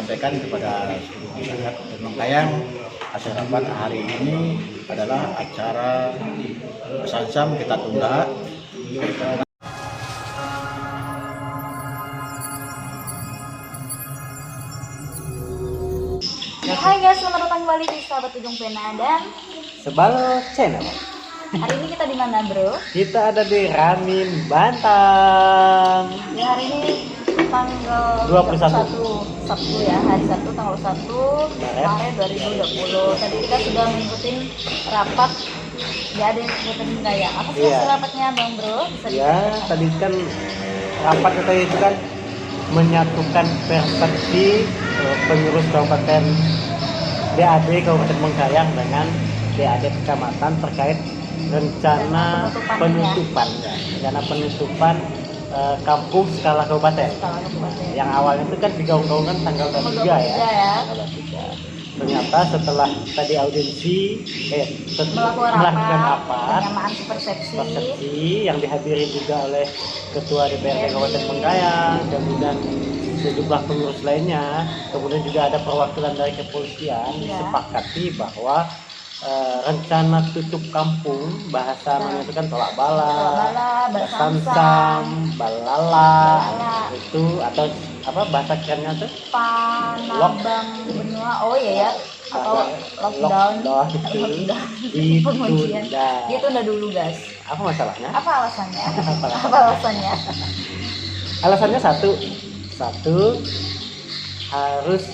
sampaikan kepada seluruh masyarakat Kabupaten Bengkayang, acara rapat hari ini adalah acara bersama kita tunda. Hai guys, selamat datang kembali di Sahabat Ujung Pena dan Sebalo Channel. hari ini kita di mana, Bro? Kita ada di Ramin Bantang. Ya, hari ini tanggal 21. Sabtu ya, hari Sabtu tanggal 1 Maret 2020. Tadi kita sudah mengikuti rapat ya di Kabupaten Bengkayang. Apa sih hasil rapatnya, Bang Bro? Bisa Ya, tadi kan rapat kita itu kan menyatukan perspektif pengurus kabupaten DAD Kabupaten Bengkayang dengan DAD kecamatan terkait rencana penutupan kampung skala kabupaten. Yang awalnya itu kan digaung-gaungkan tanggal 3 ya. Tanggal 3. Ternyata setelah tadi audiensi melakukan rapat penyamaan persepsi yang dihadiri juga oleh Ketua DPRD Kabupaten Bengkayang, kemudian sejumlah pengurus lainnya, kemudian juga ada perwakilan dari kepolisian, disepakati bahwa rencana tutup kampung, bahasa namanya itu kan tolak bala, basamsam, balala, itu atau apa bahasa kerennya tuh? Panabang benua, oh iya ya, atau lockdown itu ditunda dulu guys. Apa masalahnya? Apa alasannya? Apa alasannya? Alasannya satu harus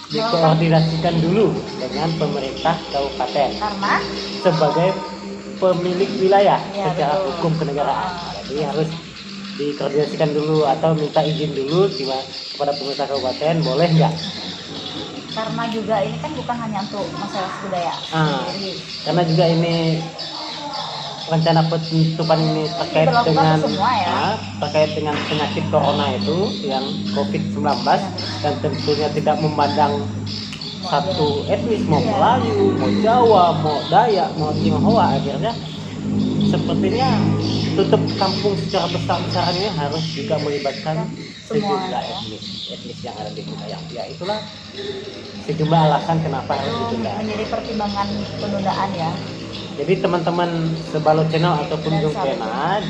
dikoordinasikan dulu dengan pemerintah kabupaten Karena sebagai pemilik wilayah ya, secara betul. hukum kenegaraan. Jadi harus dikoordinasikan dulu atau minta izin dulu kepada pemerintah kabupaten, boleh nggak? Karena juga ini kan bukan hanya untuk masalah budaya sendiri. Karena juga ini rencana penutupan ini terkait dengan terkait dengan penyakit corona itu yang COVID-19 dan tentunya tidak memandang satu etnis, mau Melayu, mau Jawa, mau Dayak, mau Tionghoa. Akhirnya sepertinya tutup kampung secara besar-besaran ini harus juga melibatkan sejumlah etnis yang ada di wilayah. Ya itulah sejumlah alasan kenapa harus ditunda. Menjadi pertimbangan penundaan ya. Jadi teman-teman Sebalo Channel ataupun Ujung Pena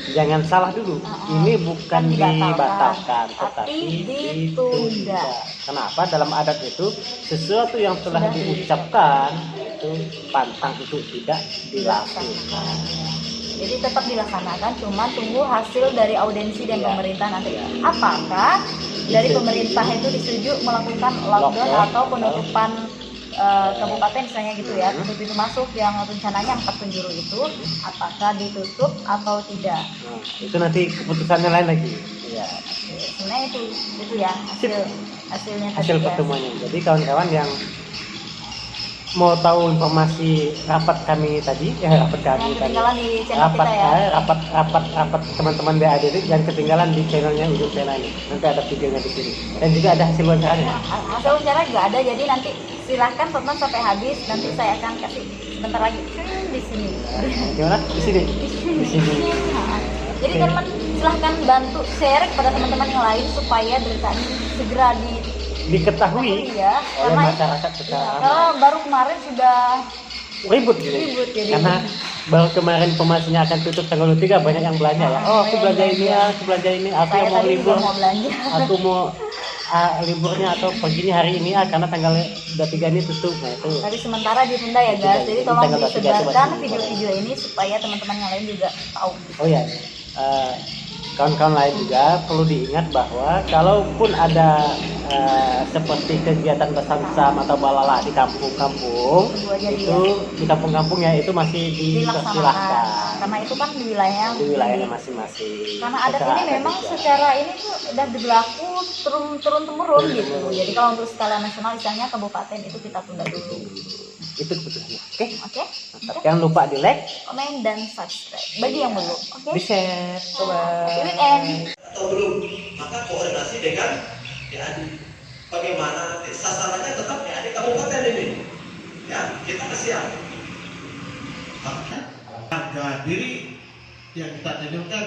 jangan salah dulu. Ini bukan dibatalkan, tetapi ditunda. Kenapa? Dalam adat itu sesuatu yang telah diucapkan itu pantang itu tidak dilakukan. Jadi tetap dilaksanakan, cuma tunggu hasil dari audiensi dan pemerintah nanti. Apakah dari pemerintah itu disetujui melakukan lockdown atau penutupan kabupaten misalnya gitu ya, pintu masuk yang rencananya 4 penjuru itu apakah ditutup atau tidak? Itu nanti keputusannya lain lagi. Ya. Sebenarnya itu ya hasil pertemuannya. Jadi kawan-kawan yang mau tahu informasi rapat kami tadi, rapat teman-teman DAD yang ketinggalan di channelnya Ujung Pena ini. Nanti ada videonya di sini. Dan juga ada hasil wawancaranya. Hasil wawancara juga ada, jadi nanti silahkan tonton sampai habis. Nanti saya akan kasih sebentar lagi di sini. Gimana? Di sini. Jadi teman silahkan bantu share kepada teman-teman yang lain supaya berita ini segera diketahui oleh masyarakat secara baru kemarin sudah ribut jadi. Karena baru kemarin informasinya akan tutup tanggal 3 banyak yang belanja ya. Aku belanja ini, aku yang mau libur, aku mau liburnya atau perginya hari ini karena tanggal 23 ini tutup. Nah itu. Tapi sementara ditunda ya guys. Jadi tolong disebarkan video-video ini supaya teman-teman yang lain juga tahu. Oh ya. Kawan-kawan lain juga perlu diingat bahwa kalaupun ada seperti kegiatan bersam-sam atau balala di kampung-kampung itu di kampung-kampung ya itu masih dipersilahkan karena itu kan di wilayahnya masing-masing. Karena adat ini memang secara ini tuh udah berlaku turun temurun gitu. Jadi kalau untuk skala nasional misalnya kabupaten itu kita tunda dulu. Itu keputusannya. Oke. Jangan lupa di like, komen dan subscribe bagi yang belum. Di share. Bye. Atau belum, maka koordinasi dengan DAD. Bagaimana nanti sasarannya tetap DAD kabupaten ini. Ya, kita siap. Harga diri yang kita tunjukkan.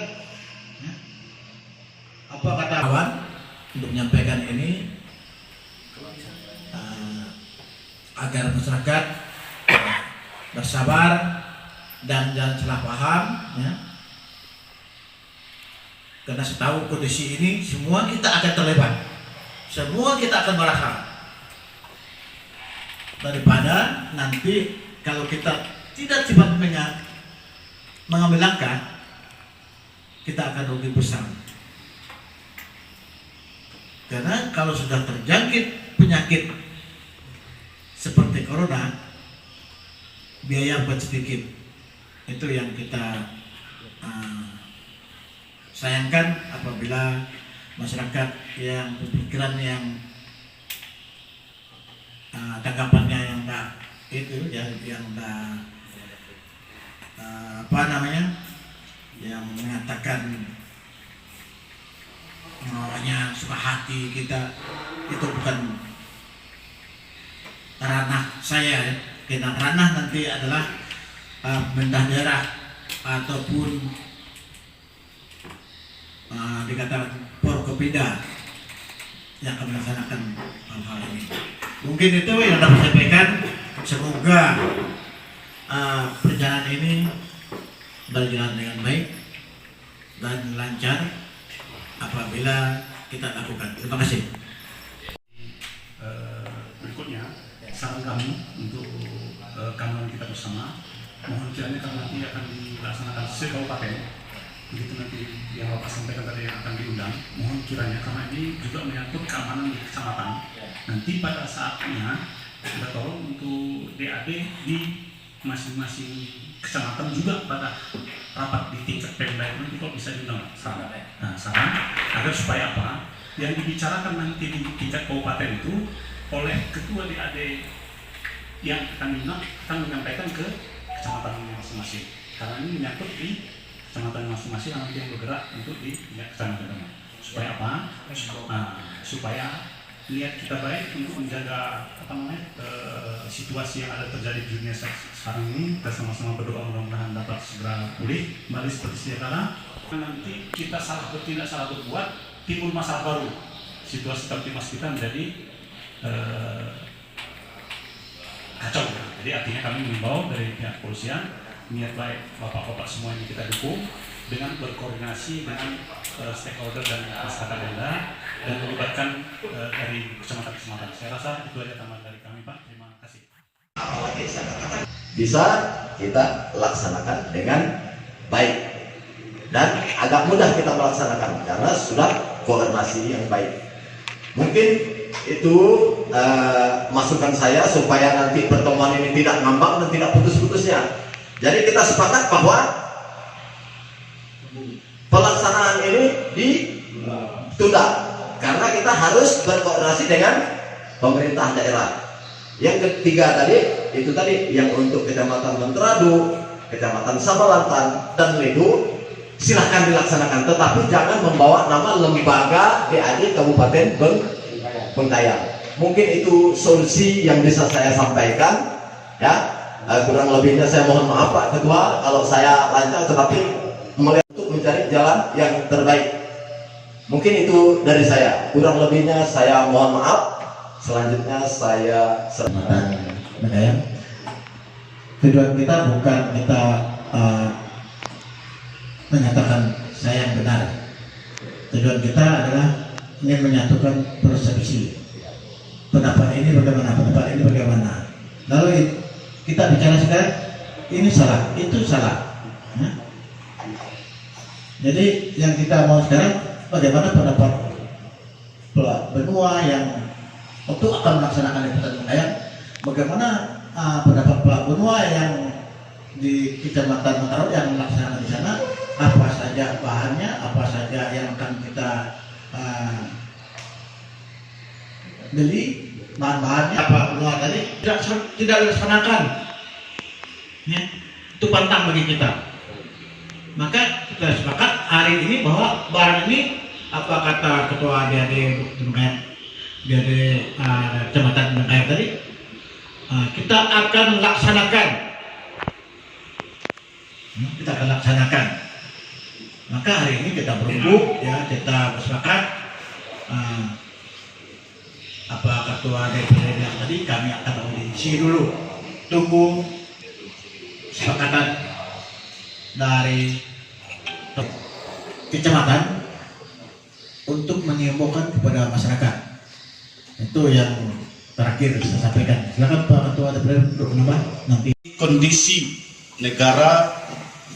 Apa kata kawan untuk menyampaikan ini agar masyarakat bersabar dan jangan salah paham, ya. Karena setahu kondisi ini semua kita akan terlibat, semua kita akan merasa, daripada nanti kalau kita tidak cepat mengambil langkah, kita akan rugi besar. Karena kalau sudah terjangkit penyakit seperti corona, biaya buat sedikit. Itu yang kita sayangkan apabila masyarakat yang berpikiran yang tanggapannya yang enggak itu ya, yang enggak yang mengatakan hanya suka hati kita, itu bukan ranah saya, ya. Karena ranah nanti adalah pemerintah daerah ataupun dikatakan Forkopimda yang akan melaksanakan hal ini. Mungkin itu yang dapat saya sampaikan. Semoga perjalanan ini berjalan dengan baik dan lancar apabila kita lakukan. Terima kasih. Berikutnya saran kami untuk keamanan kita bersama, mohon kiranya karena nanti akan dilaksanakan se-kabupaten, begitu nanti yang Bapak sampaikan tadi yang akan diundang, mohon kiranya karena ini juga menyangkut keamanan di kecamatan, nanti pada saatnya kita tolong untuk DAD di masing-masing kecamatan juga pada rapat di tingkat Pemda nanti kok bisa diundang saran. Nah, saran agar supaya apa yang dibicarakan nanti di tingkat kabupaten itu oleh ketua DAD yang akan diundang akan menyampaikan ke kecamatan masing-masing, karena ini menyangkut di kecamatan masing-masing nanti yang bergerak untuk di kecamatan. Supaya apa? Supaya niat kita baik untuk menjaga situasi yang ada terjadi di dunia sekarang ini. Kita sama-sama berdoa mudah-mudahan dapat segera pulih kembali seperti sedia kala. Nanti kita salah bertindak, salah berbuat, timbul masalah baru. Situasi Kamtibmas kita menjadi kacau. Jadi artinya kami mengimbau dari pihak polisian, niat baik bapak-bapak semua ini kita dukung dengan berkoordinasi dengan stakeholder dan masyarakat daerah dan melibatkan dari kecamatan-kecamatan. Saya rasa itu aja tambahan dari kami, Pak. Terima kasih. Apalagi saya katakan bisa kita laksanakan dengan baik dan agak mudah kita melaksanakan karena sudah koordinasi yang baik. Mungkin itu masukan saya supaya nanti pertemuan ini tidak ngambang dan tidak putus-putusnya. Jadi kita sepakat bahwa pelaksanaan ini ditunda karena kita harus berkoordinasi dengan pemerintah daerah. Yang ketiga tadi itu tadi yang untuk Kecamatan Menteradu, Kecamatan Sabalantan dan Ledu silahkan dilaksanakan, tetapi jangan membawa nama lembaga DAD Kabupaten Bengkayang. Mungkin itu solusi yang bisa saya sampaikan, ya. Kurang lebihnya saya mohon maaf Pak Ketua kalau saya lancar, tetapi melihat untuk mencari jalan yang terbaik. Mungkin itu dari saya, kurang lebihnya saya mohon maaf. Selanjutnya saya Bengkayang. Tujuan kita bukan kita menyatakan saya yang benar. Tujuan kita adalah ingin menyatukan persepsi. Pendapat ini bagaimana, pendapat ini bagaimana. Lalu kita bicara sekarang ini salah, itu salah. Jadi yang kita mau sekarang bagaimana pendapat benua yang waktu akan melaksanakan liputan Bengkayang, bagaimana pendapat benua yang di Kecamatan Menteradu yang melaksanakan di sana, apa saja bahannya, apa saja yang akan kita beli, bahan-bahannya apa benua tadi tidak dilaksanakan, ya, itu pantang bagi kita. Maka kita sepakat hari ini bahwa barang ini apa kata Ketua DAD Bengkayang, DAD Kecamatan Bengkayang tadi, kita akan laksanakan. Kita akan laksanakan. Maka hari ini kita berembuk, ya, kita bersepakat apa ketua DPR yang tadi kami akan audiensi dulu, tunggu kesepakatan dari kecamatan untuk mengimbaukan kepada masyarakat. Itu yang terakhir saya sampaikan. Silakan Pak Ketua DPR untuk menambah nanti. Kondisi negara,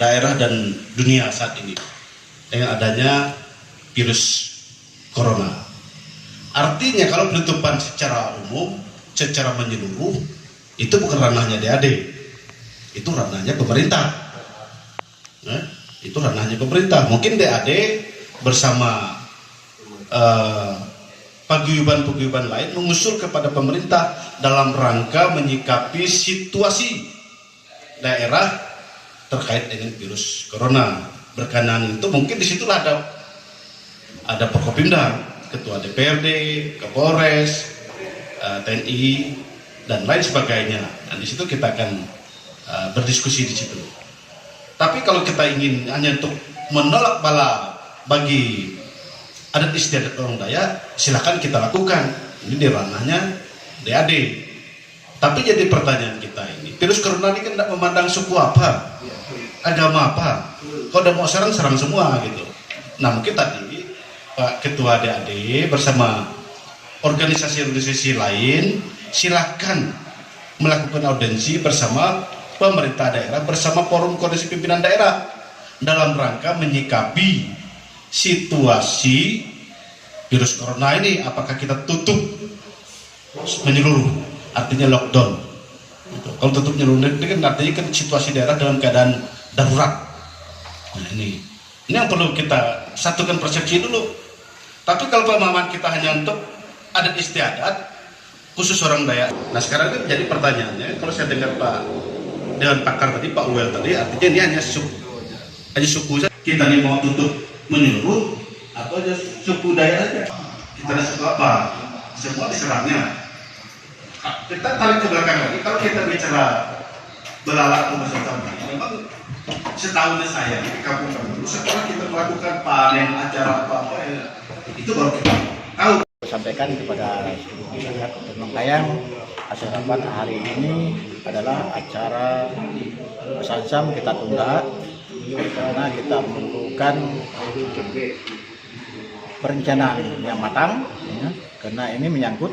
daerah dan dunia saat ini dengan adanya virus corona. Artinya kalau penutupan secara umum, secara menyeluruh, itu bukan ranahnya DAD, itu ranahnya pemerintah. Itu ranahnya pemerintah. Mungkin DAD bersama paguyuban-paguyuban lain mengusul kepada pemerintah dalam rangka menyikapi situasi daerah terkait dengan virus corona. Berkenaan itu mungkin disitulah ada Forkopimda, Ketua DPRD, Kapolres, TNI dan lain sebagainya. Dan di situ kita akan berdiskusi di situ. Tapi kalau kita ingin hanya untuk menolak bala bagi adat istiadat orang Dayak, silakan kita lakukan. Ini di ranahnya DAD. Tapi jadi pertanyaan kita ini, virus corona ini kan tidak memandang suku apa, agama apa. Kalau udah mau serang semua gitu. Nah mungkin tadi Pak Ketua DAD bersama organisasi-organisasi lain silakan melakukan audiensi bersama pemerintah daerah, bersama forum koordinasi pimpinan daerah dalam rangka menyikapi situasi virus corona ini. Apakah kita tutup menyeluruh, artinya lockdown. Kalau tutup menyeluruh ini kan artinya kan situasi daerah dalam keadaan darurat. Nah ini yang perlu kita satukan persepsi dulu. Tapi kalau pemahaman kita hanya untuk adat istiadat khusus orang Dayak. Nah sekarang kan jadi pertanyaannya, kalau saya dengar Pak Dewan Pakar tadi, Pak Uwel tadi, artinya ini hanya suku saja. Kita ini mau tutup menyeluruh atau aja suku Dayak aja? Kita ada suku apa? Semua diserangnya. Kita tarik ke belakang lagi. Kalau kita bicara belalak atau macam-macam, memang setahunnya saya di kampung-kampung setelah kita melakukan panen acara apa ya, itu baru kita tahu. Sampaikan kepada seluruh masyarakat Bengkayang, acara rapat hari ini adalah acara Sansam kita tunda karena kita memerlukan perencanaan yang matang, ya, karena ini menyangkut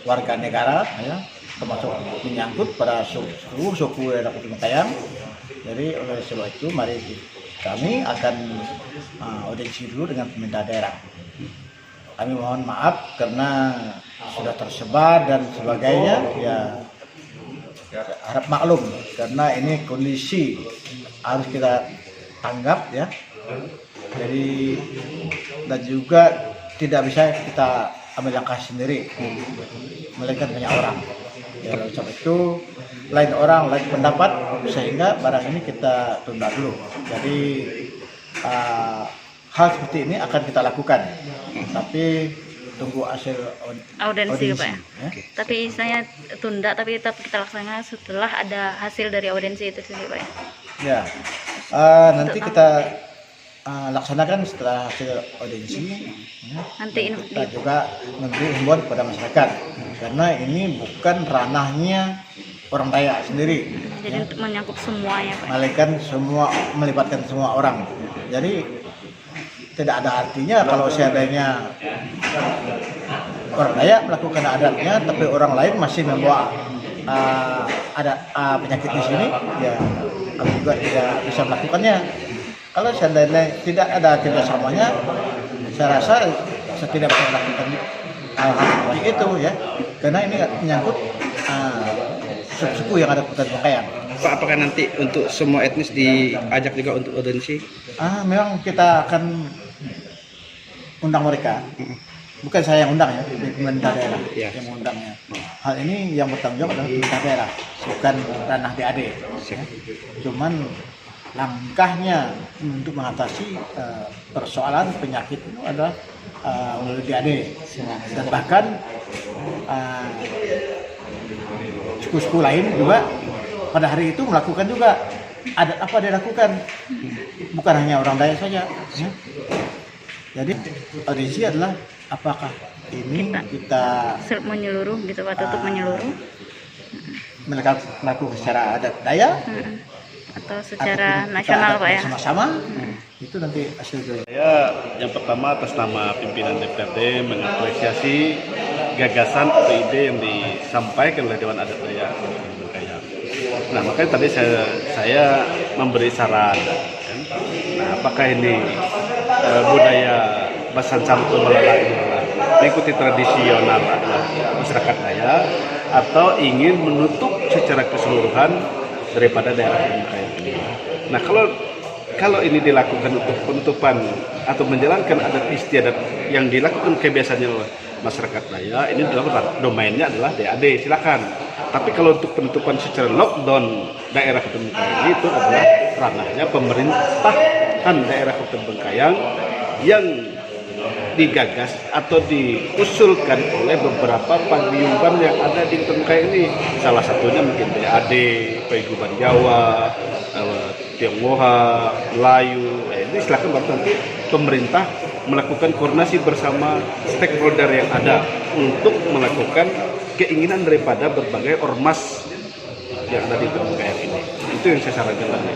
warga negara, ya, termasuk menyangkut pada seluruh suku daerah Bengkayang. Jadi oleh sebab itu mari kami akan audiensi dulu dengan pemerintah daerah. Kami mohon maaf karena sudah tersebar dan sebagainya, ya harap maklum karena ini kondisi harus kita tanggap, ya. Jadi dan juga tidak bisa kita ambil langkah sendiri, melainkan banyak orang. Ya, oleh sebab itu lain orang, lain pendapat, sehingga barang ini kita tunda dulu. Jadi hal seperti ini akan kita lakukan, tapi tunggu hasil audiensi Pak ya. Ya. Tapi saya tunda, tapi tetap kita laksanakan setelah ada hasil dari audiensi itu sendiri Pak ya. Ya, nanti kita laksanakan setelah hasil audiensi. Ya. Nanti Kita juga memberi himbauan kepada masyarakat karena ini bukan ranahnya orang Dayak sendiri. jadi Ya. untuk menyangkut semuanya Pak. Melibatkan semua orang. Jadi tidak ada artinya kalau seandainya orang Dayak melakukan adatnya, tapi orang lain masih membawa penyakit di sini, ya kami juga tidak bisa melakukannya. Kalau seandainya tidak ada kerjasamanya, saya rasa saya tidak bisa melakukan hal seperti itu, ya, karena ini menyangkut suku yang ada di Kota Bengkayang. Pak, apakah nanti untuk semua etnis diajak juga untuk audiensi? Memang kita akan undang mereka. Bukan saya yang undang, ya, pemerintah daerah yang mengundangnya. Hal ini yang bertanggung jawab adalah pemerintah daerah, bukan ranah DAD. Ya. Cuman langkahnya untuk mengatasi persoalan penyakit itu adalah melalui DAD. Dan bahkan suku-suku lain juga pada hari itu melakukan juga adat apa dia lakukan, bukan hanya orang Dayak saja, ya. Jadi audiensi adalah apakah ini kita menyeluruh gitu Pak, tutup menyeluruh melakukan secara adat daya atau secara ataupun kita nasional adakan Pak ya? sama-sama, itu nanti hasil dari Saya yang pertama atas nama pimpinan DPRD mengapresiasi gagasan atau ide yang disampaikan oleh Dewan Adat Dayak Bengkayang. Nah, makanya tadi saya memberi saran. Kan? Nah, apakah ini budaya Basan Samtu Melala ini mengikuti tradisional adalah masyarakat Dayak atau ingin menutup secara keseluruhan daripada daerah Bengkayang ini. Nah, kalau ini dilakukan untuk penutupan atau menjalankan adat istiadat yang dilakukan kebiasaannya oleh masyarakat Dayak, ini adalah domainnya adalah DAD, silakan. Tapi kalau untuk penutupan secara lockdown daerah Kota Bengkayang ini, itu adalah ranahnya pemerintahan daerah Kota Bengkayang yang digagas atau diusulkan oleh beberapa paguyuban yang ada di Kota Bengkayang ini. Salah satunya mungkin DAD, Paguyuban Jawa, Tionghoa, Melayu. Ini silakan baru nanti pemerintah melakukan koordinasi bersama stakeholder yang ada untuk melakukan keinginan daripada berbagai ormas yang ada di Kota Bengkayang ini. Itu yang saya sarankan tadi.